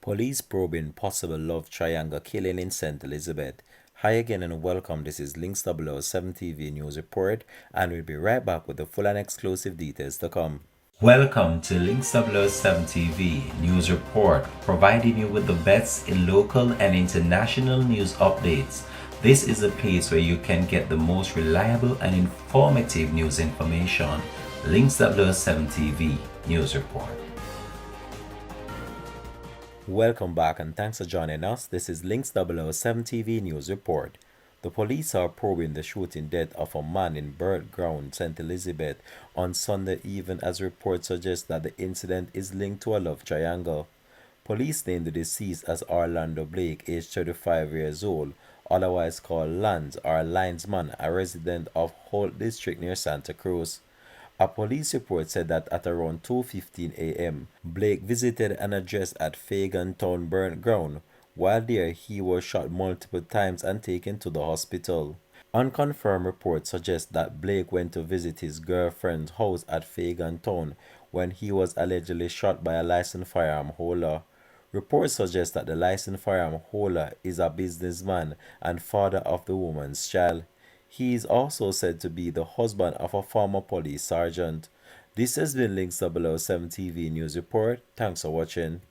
Police probing possible love triangle killing in St. Elizabeth. Hi again and welcome. This is Links 007 TV News Report, and we'll be right back with the full and exclusive details to come. Welcome to Links 007 TV News Report, providing you with the best in local and international news updates. This is a place where you can get the most reliable and informative news information. Links 007 TV News Report. Welcome back and thanks for joining us. This is Links 007 TV News Report. The police are probing the shooting death of a man in Bird Ground, St. Elizabeth on Sunday evening, as reports suggest that the incident is linked to a love triangle. Police named the deceased as Orlando Blake, aged 35 years old, otherwise called Lance or Linesman, a resident of Holt District near Santa Cruz. A police report said that at around 2:15 a.m., Blake visited an address at Fagan Town Burnt Ground. While there, he was shot multiple times and taken to the hospital. Unconfirmed reports suggest that Blake went to visit his girlfriend's house at Fagan Town when he was allegedly shot by a licensed firearm holder. Reports suggest that the licensed firearm holder is a businessman and father of the woman's child. He is also said to be the husband of a former police sergeant. This has been Links 007 TV News Report. Thanks for watching.